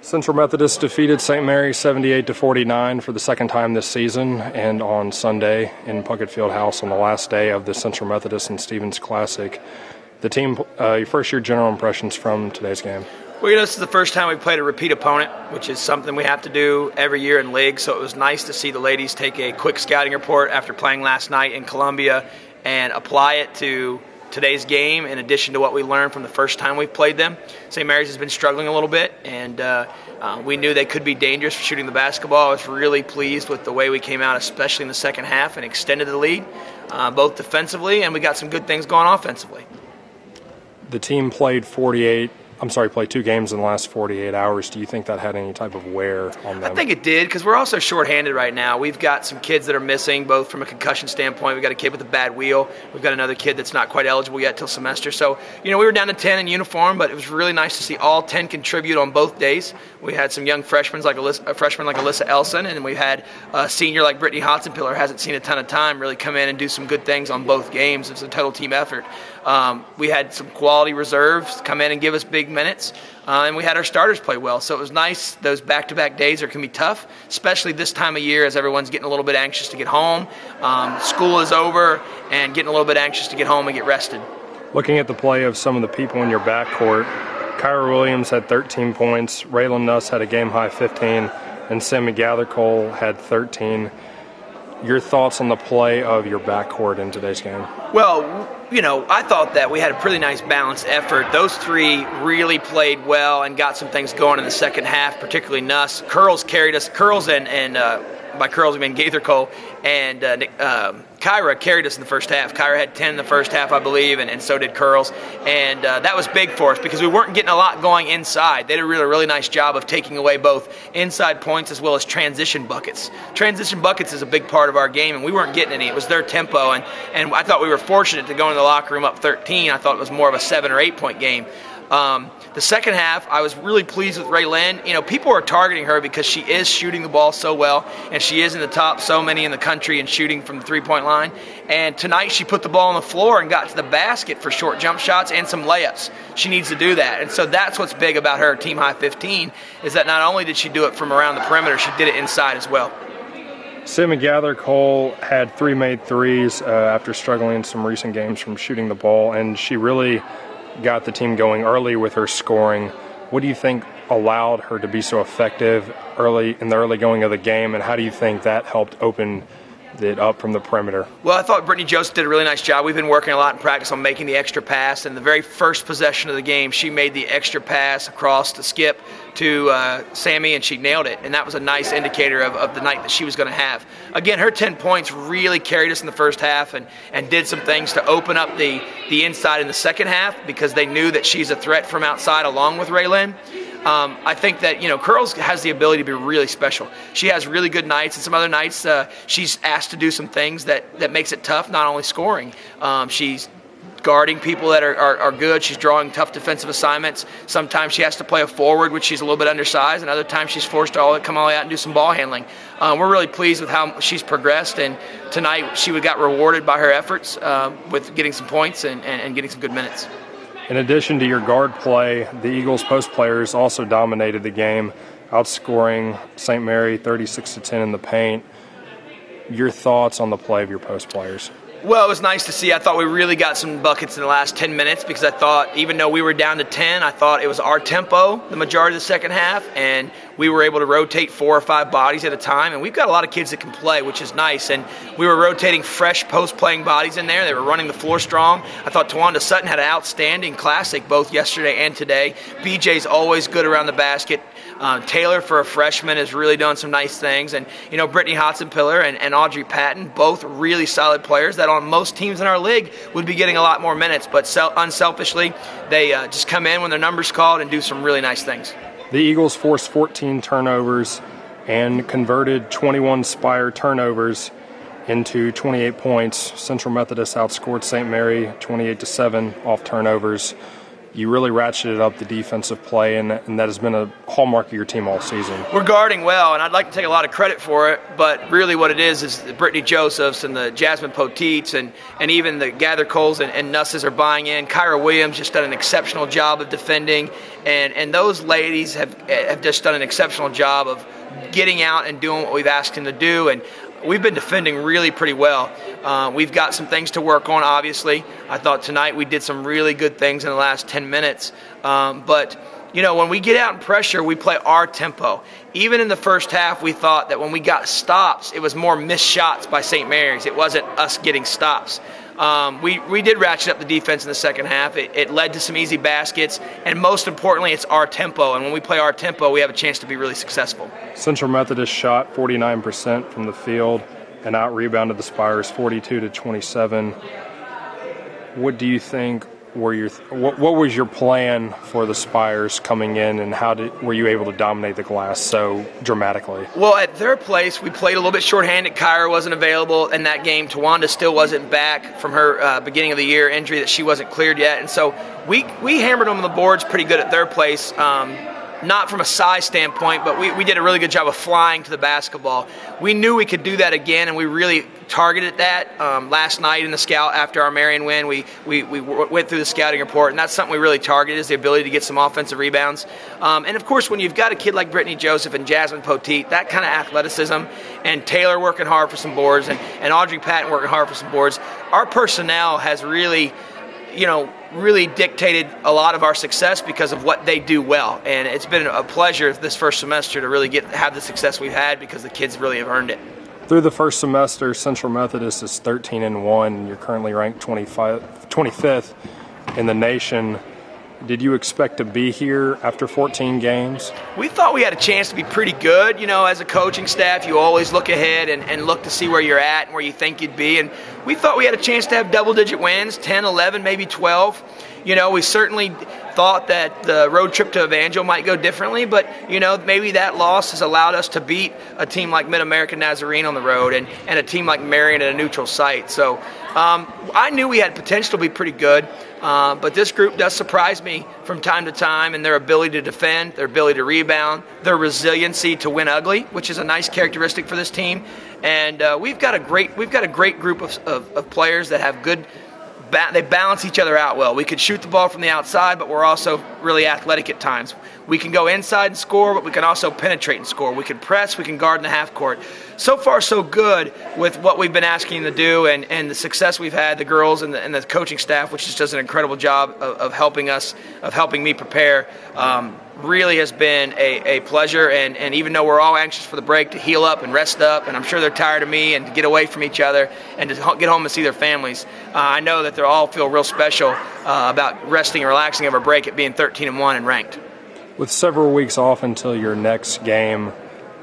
Central Methodist defeated St. Mary 78-49 for the second time this season, and on Sunday in Puckett Fieldhouse on the last day of the Central Methodist and Stevens Classic. The team, your first-year general impressions from today's game? Well, this is the first time we played a repeat opponent, which is something we have to do every year in league, so it was nice to see the ladies take a quick scouting report after playing last night in Columbia and apply it to today's game in addition to what we learned from the first time we've played them. St. Mary's has been struggling a little bit, and we knew they could be dangerous for shooting the basketball. I was really pleased with the way we came out, especially in the second half, and extended the lead, both defensively, and we got some good things going offensively. The team played 2 games in the last 48 hours. Do you think that had any type of wear on them? I think it did, because we're also shorthanded right now. We've got some kids that are missing, both from a concussion standpoint. We've got a kid with a bad wheel. We've got another kid that's not quite eligible yet till semester. So, we were down to 10 in uniform, but it was really nice to see all 10 contribute on both days. We had some young freshmen like Alyssa Elson, and we had a senior like Brittany Hotzenpiller, hasn't seen a ton of time, really come in and do some good things on both games. It's a total team effort. We had some quality reserves come in and give us big minutes, and we had our starters play well. So it was nice. Those back-to-back days can be tough, especially this time of year as everyone's getting a little bit anxious to get home. School is over and getting a little bit anxious to get home and get rested. Looking at the play of some of the people in your backcourt, Kyra Williams had 13 points, Raylan Nuss had a game-high 15, and Sammy Gathercole had 13. Your thoughts on the play of your backcourt in today's game? Well, I thought that we had a pretty nice balanced effort. Those three really played well and got some things going in the second half, particularly Nuss. Curls carried us. Curls and by Curls I mean Gathercole and Kyra carried us in the first half. Kyra had 10 in the first half, I believe, and so did Curls. And that was big for us because we weren't getting a lot going inside. They did a really nice job of taking away both inside points as well as transition buckets. Transition buckets is a big part of our game, and we weren't getting any. It was their tempo, and I thought we were fortunate to go into the locker room up 13. I thought it was more of a 7 or 8 point game. The second half, I was really pleased with Raylyn. People are targeting her because she is shooting the ball so well, and she is in the top so many in the country and shooting from the three-point line. And tonight she put the ball on the floor and got to the basket for short jump shots and some layups. She needs to do that. And so that's what's big about her team high 15 is that not only did she do it from around the perimeter, she did it inside as well. Sammy Gathercole had 3 made threes after struggling in some recent games from shooting the ball, and she really got the team going early with her scoring. What do you think allowed her to be so effective early in the early going of the game, and how do you think that helped open it up from the perimeter? Well, I thought Brittany Joseph did a really nice job. We've been working a lot in practice on making the extra pass, and the very first possession of the game, she made the extra pass across to Skip to Sammy, and she nailed it, and that was a nice indicator of the night that she was going to have. Again, her 10 points really carried us in the first half and did some things to open up the inside in the second half because they knew that she's a threat from outside along with Raylyn. I think that, Curls has the ability to be really special. She has really good nights, and some other nights she's asked to do some things that makes it tough, not only scoring. She's guarding people that are good. She's drawing tough defensive assignments. Sometimes she has to play a forward, which she's a little bit undersized, and other times she's forced to come all the way out and do some ball handling. We're really pleased with how she's progressed, and tonight she got rewarded by her efforts with getting some points and getting some good minutes. In addition to your guard play, the Eagles post players also dominated the game, outscoring St. Mary 36-10 in the paint. Your thoughts on the play of your post players? Well, it was nice to see. I thought we really got some buckets in the last 10 minutes because I thought even though we were down to 10, I thought it was our tempo the majority of the second half, and we were able to rotate 4 or 5 bodies at a time, and we've got a lot of kids that can play, which is nice, and we were rotating fresh post-playing bodies in there. They were running the floor strong. I thought Tawanda Sutton had an outstanding classic both yesterday and today. BJ's always good around the basket. Taylor, for a freshman, has really done some nice things. And, Brittany Hotzenpiller and Audrey Patton, both really solid players that on most teams in our league would be getting a lot more minutes. But unselfishly, they just come in when their number's called and do some really nice things. The Eagles forced 14 turnovers and converted 21 Spire turnovers into 28 points. Central Methodist outscored St. Mary 28-7 off turnovers. you really ratcheted up the defensive play, and that has been a hallmark of your team all season. We're guarding well, and I'd like to take a lot of credit for it, but really what it is the Brittany Josephs and the Jasmine Poteets and even the Gather Coles and Nusses are buying in. Kyra Williams just done an exceptional job of defending, and those ladies have just done an exceptional job of getting out and doing what we've asked them to do, and we've been defending really pretty well. We've got some things to work on, obviously. I thought tonight we did some really good things in the last 10 minutes. But, when we get out in pressure, we play our tempo. Even in the first half, we thought that when we got stops, it was more missed shots by St. Mary's. It wasn't us getting stops. We did ratchet up the defense in the second half. It led to some easy baskets, and most importantly, it's our tempo. And when we play our tempo, we have a chance to be really successful. Central Methodist shot 49% from the field and out-rebounded the Spires 42-27. What do you think what was your plan for the Spires coming in, and were you able to dominate the glass so dramatically? Well, at their place, we played a little bit shorthanded. Kyra wasn't available in that game. Tawanda still wasn't back from her beginning of the year injury that she wasn't cleared yet. And so we hammered them on the boards pretty good at their place. Not from a size standpoint, but we did a really good job of flying to the basketball. We knew we could do that again, and we really targeted that last night in the scout after our Marion win. We went through the scouting report, and that's something we really targeted, is the ability to get some offensive rebounds. And, of course, when you've got a kid like Brittany Joseph and Jasmine Poteet, that kind of athleticism, and Taylor working hard for some boards, and Audrey Patton working hard for some boards, our personnel has really dictated a lot of our success because of what they do well. And it's been a pleasure this first semester to really have the success we've had because the kids really have earned it. Through the first semester, Central Methodist is 13-1, and you're currently ranked 25th in the nation. Did you expect to be here after 14 games? We thought we had a chance to be pretty good. As a coaching staff, you always look ahead and look to see where you're at and where you think you'd be. And we thought we had a chance to have double-digit wins, 10, 11, maybe 12. We certainly thought that the road trip to Evangel might go differently, but, maybe that loss has allowed us to beat a team like Mid-American Nazarene on the road and a team like Marion at a neutral site. So I knew we had potential to be pretty good, but this group does surprise me from time to time, and their ability to defend, their ability to rebound, their resiliency to win ugly, which is a nice characteristic for this team. And we've got a great group of players that have good. They balance each other out well. We could shoot the ball from the outside, but we're also really athletic at times. We can go inside and score, but we can also penetrate and score. We can press, we can guard in the half court. So far, so good with what we've been asking them to do and the success we've had, the girls and the coaching staff, which just does an incredible job of helping me prepare. Really has been a pleasure, and even though we're all anxious for the break to heal up and rest up, and I'm sure they're tired of me, and to get away from each other and to get home and see their families, I know that they all feel real special about resting and relaxing over break at being 13-1 and ranked. With several weeks off until your next game,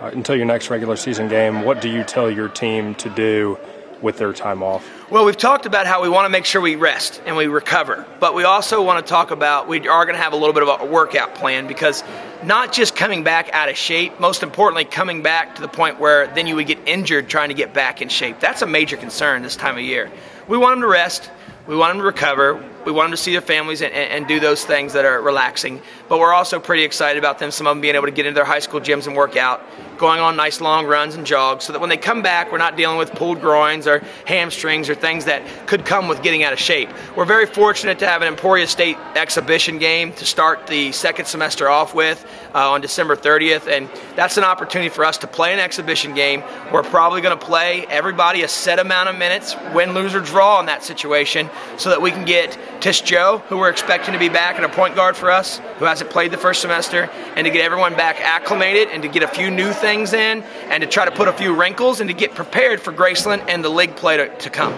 until your next regular season game, what do you tell your team to do with their time off? Well, we've talked about how we want to make sure we rest and we recover, but we also want to talk about we are going to have a little bit of a workout plan, because not just coming back out of shape, most importantly coming back to the point where then you would get injured trying to get back in shape. That's a major concern this time of year. We want them to rest. We want them to recover. We want them to see their families and do those things that are relaxing. But we're also pretty excited about them, some of them being able to get into their high school gyms and work out, going on nice long runs and jogs, so that when they come back, we're not dealing with pulled groins or hamstrings or things that could come with getting out of shape. We're very fortunate to have an Emporia State exhibition game to start the second semester off with on December 30th, and that's an opportunity for us to play an exhibition game. We're probably going to play everybody a set amount of minutes, win, lose, or draw in that situation, so that we can get Tish Joe, who we're expecting to be back, and a point guard for us, who hasn't played the first semester, and to get everyone back acclimated and to get a few new things in and to try to put a few wrinkles and to get prepared for Graceland and the league play to come.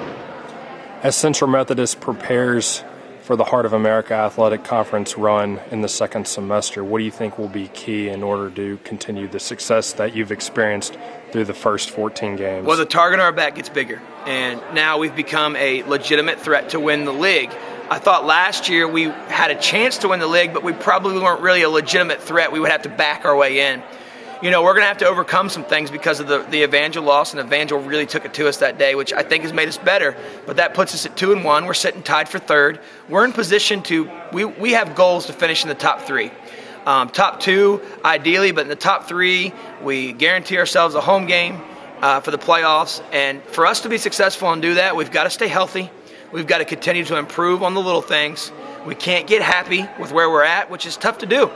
As Central Methodist prepares for the Heart of America Athletic Conference run in the second semester, what do you think will be key in order to continue the success that you've experienced through the first 14 games? Well, the target on our back gets bigger, and now we've become a legitimate threat to win the league. I thought last year we had a chance to win the league, but we probably weren't really a legitimate threat. We would have to back our way in. we're going to have to overcome some things because of the Evangel loss, and Evangel really took it to us that day, which I think has made us better. But that puts us at 2-1. We're sitting tied for third. We're in position we have goals to finish in the top 3. Top 2, ideally, but in the top 3, we guarantee ourselves a home game for the playoffs. And for us to be successful and do that, we've got to stay healthy. We've got to continue to improve on the little things. We can't get happy with where we're at, which is tough to do.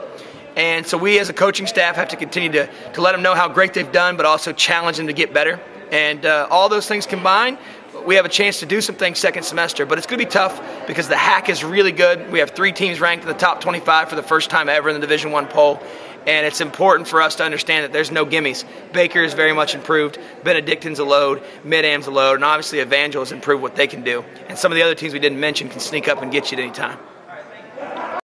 And so we as a coaching staff have to continue to let them know how great they've done, but also challenge them to get better. And all those things combined, we have a chance to do some things second semester. But it's going to be tough because the hack is really good. We have 3 teams ranked in the top 25 for the first time ever in the Division I poll. And it's important for us to understand that there's no gimmies. Baker is very much improved. Benedictine's a load. Mid-Am's a load. And obviously Evangel has improved what they can do. And some of the other teams we didn't mention can sneak up and get you at any time.